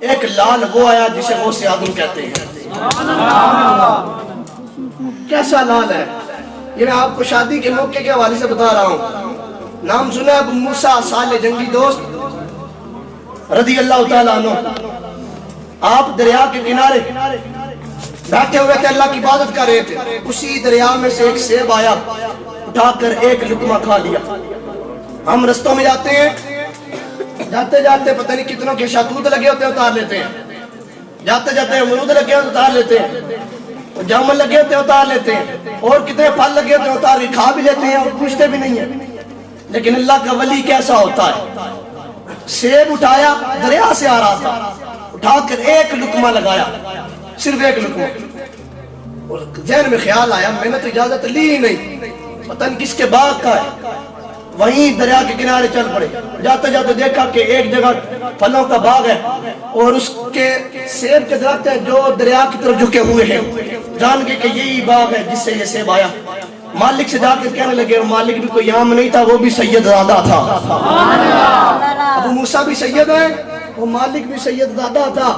ایک لال وہ آیا جسے غوث آدم کہتے ہیں. کیسا لال ہے یہ میں آپ کو شادی کے موقع کے حوالے سے بتا رہا ہوں. نام سنا ابو موسیٰ صالح جنگی دوست رضی اللہ تعالیٰ عنہ. آپ دریا کے کنارے بیٹھے ہوئے تھے, اللہ کی عبادت کر رہے تھے. اسی دریا میں سے ایک سیب آیا, اٹھا کر ایک لقمہ کھا لیا. ہم رستوں میں جاتے ہیں, جاتے جاتے پتہ نہیں کتنوں کے شہتوت لگے ہوتے ہیں اتار لیتے ہیں, جاتے جاتے امرود لگے ہوتے اتار لیتے ہیں, جامن لگے ہوتے ہیں اتار لیتے ہیں, اور کتنے پھل لگے ہوتے ہیں اتار کے کھا بھی لیتے ہیں اور پوچھتے بھی نہیں ہیں. لیکن اللہ کا ولی کیسا ہوتا ہے, سیب اٹھایا, دریا سے آ رہا تھا, اٹھا کر ایک لقمہ لگایا, صرف ایک لقمہ. اور ذہن میں خیال آیا میں نے تو اجازت لی ہی نہیں, پتہ نہیں کس کے باغ کا ہے. وہیں دریا کے کنارے چل پڑے. جاتے جاتے دیکھا کہ ایک جگہ پھلوں کا باغ ہے اور اس کے سیب کے درخت ہیں جو دریا کی طرف جھکے ہوئے ہیں. جان کے کہ یہی باغ ہے جس سے یہ سیب آیا. مالک سے جا کے کہنے لگے, اور مالک بھی کوئی عام نہیں تھا, وہ بھی سید زادہ تھا. ابو موسیٰ بھی سید ہے, وہ مالک بھی سید زادہ تھا.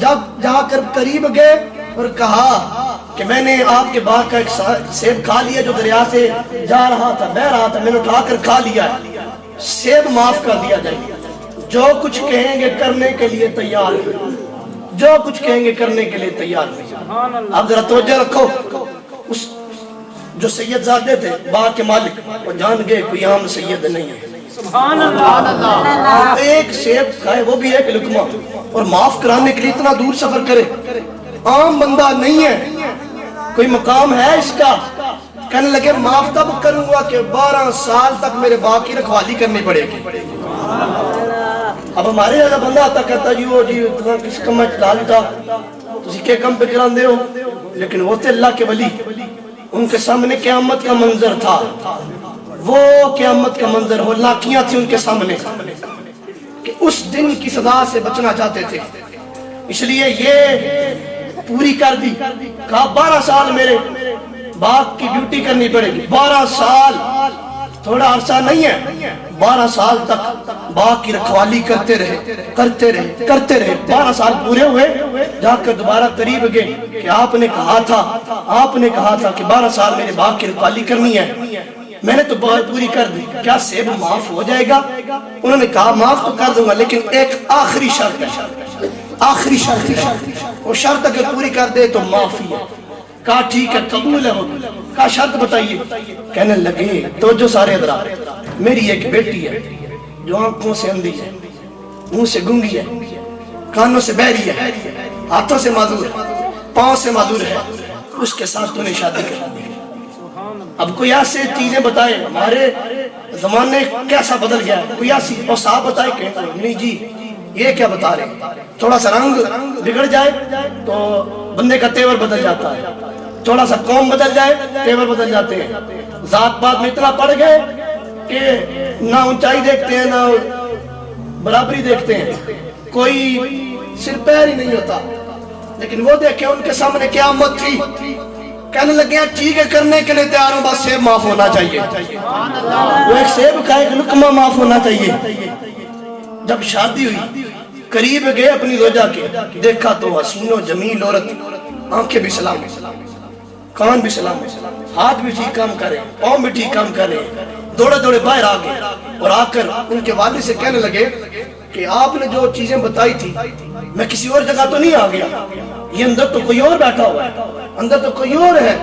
جب جا کر قریب گئے اور کہا کہ میں نے آپ کے باغ کا ایک سیب کھا لیا جو دریا سے جا رہا تھا, بہ رہا تھا, میں نے اٹھا کر کھا لیا ہے, سیب معاف کر دیا جائے. جو کچھ کہیں گے کرنے کے لیے تیار ہے, جو کچھ کہیں گے کرنے کے لیے تیار ہے. اب ذرا توجہ رکھو, اس جو سید زادے تھے باغ کے مالک, وہ جان گئے کوئی عام سید نہیں ہے. سبحان اللہ. ایک سیب کھائے, وہ بھی ایک لقمہ, اور معاف کرانے کے لیے اتنا دور سفر کرے. عام بندہ نہیں ہے, کوئی مقام ہے اس کا. کہنے لگے معاف تب کروں گا کہ 12 سال تک میرے باغ کی رکھوالی کرنی پڑے گی. اب ہمارے جیسا بندہ آتا کہتا جی وہ جی اتنا کس کم چلا لیتا تسی کے کم پہ کران دے ہو. لیکن وہ تھے اللہ کے ولی, ان کے سامنے قیامت کا منظر تھا, وہ قیامت کا منظر, وہ لاکیاں تھی ان کے سامنے کہ اس دن کی سزا سے بچنا چاہتے تھے. اس لیے یہ پوری کر دی, کہا 12 سال میرے باغ کی ڈیوٹی کرنی پڑے گی. 12 سال تھوڑا عرصہ نہیں ہے, 12 سال تک باغ کی رکھوالی کرتے رہے کرتے رہے کرتے رہے. 12 سال پورے ہوئے, جا کر دوبارہ قریب گئے کہ آپ نے کہا تھا کہ 12 سال میرے باغ کی رکھوالی کرنی ہے, میں نے تو بہت پوری کر دی, کیا سیب معاف ہو جائے گا؟ انہوں نے کہا معاف تو کر دوں گا لیکن ایک آخری شرط ہے, آخری شرط ہے, وہ شرط اگر پوری کر دے تو معافی ہے. کہا ٹھیک ہے قبول ہے. کہا شرط بتائیے. کہنے لگے تو جو سارے حضرات, میری ایک بیٹی ہے جو آنکھوں سے اندھی ہے, منہ سے گنگی ہے, کانوں سے بہری ہے, ہاتھوں سے معذور ہے, پاؤں سے معذور ہے, اس کے ساتھ تو نے شادی کرنی ہے. اب کوئی ایسے چیزیں بتائے, ہمارے زمانے کیسا بدل گیا ہے, کوئی ایسی اوصاف بتائے کہ نہیں جی یہ کیا بتا رہے. تھوڑا سا رنگ بگڑ جائے تو بندے کا تیور بدل جاتا ہے, تھوڑا سا قوم بدل جائے تیور بدل جاتے ہیں. ذات پات میں اتنا پڑ گئے کہ نہ اونچائی دیکھتے ہیں نہ برابری دیکھتے ہیں, کوئی سر پیر ہی نہیں ہوتا. لیکن وہ دیکھیں ان کے سامنے قیامت تھی, کہنے لگے ہیں ٹھیک ہے کرنے کے لیے تیار ہوں, بس سیب معاف ہونا چاہیے. وہ ایک سیب کھائے, ایک لقمہ معاف ہونا چاہیے. جب شادی ہوئی قریب گئے اپنی زوجہ کے, دیکھا تو حسین و جمیل عورت, آنکھیں بھی سلام, کان بھی سلام, ہاتھ بھی ٹھیک کام کرے, پاؤں بھی ٹھیک کام کرے. دوڑے دوڑے باہر آ گئے اور آ کر ان کے والد سے کہنے لگے کہ آپ نے جو چیزیں بتائی تھی میں کسی اور جگہ تو نہیں آ گیا, یہ اندر تو کوئی اور بیٹھا ہوا ہے, اندر تو کوئی اور ہے.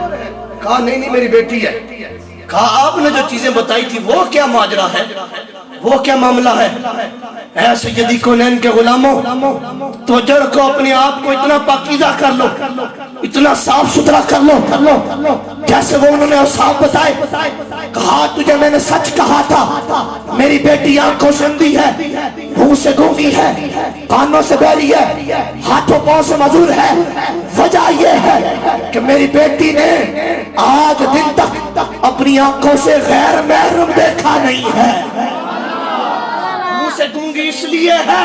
کہا نہیں میری بیٹی ہے. کہا آپ نے جو چیزیں بتائی تھی وہ کیا ماجرا ہے, وہ کیا معاملہ ہے؟ اے سیدی کونین کے غلاموں, توجہ رکھو, اپنے آپ کو اتنا پاکیزہ کر لو, اتنا صاف ستھرا کر لو جیسے وہ انہوں نے صاف بتائے. کہا تجھے میں نے سچ کہا تھا, میری بیٹی آنکھوں سے اندھی ہے, منہ سے گونگی ہے, کانوں سے بہری ہے, ہاتھوں پاؤں سے معذور ہے. وجہ یہ ہے کہ میری بیٹی نے آج دن تک اپنی آنکھوں سے غیر محرم دیکھا نہیں ہے. سے گونگی اس لیے ہے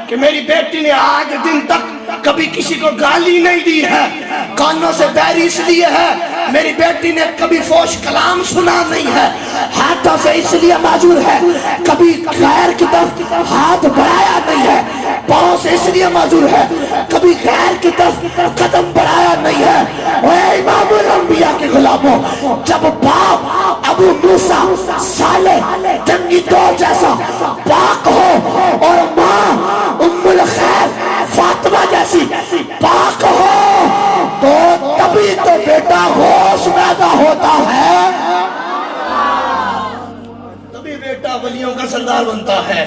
کہ میری بیٹی نے آج دن تک کبھی کسی کو گالی نہیں دی ہے. کانوں سے بہری اس لیے ہے میری بیٹی نے کبھی فوش کلام سنا نہیں ہے. ہاتھوں سے اس لیے معذور ہے کبھی غیر کی طرف ہاتھ بڑھایا نہیں ہے. پاؤں سے اس لیے معذور ہے کبھی غیر کی طرف قدم بڑھایا نہیں ہے۔ اے امام الانبیاء کے غلاموں، جب باپ ابو موسیٰ صالح جنگی دور جیسا پاک ہو اور ماں ام الخیر فاطمہ جیسی پاک ہو تو تبھی تو بیٹا ہوش پیدا ہوتا ہے، تبھی بیٹا ولیوں کا سردار بنتا ہے۔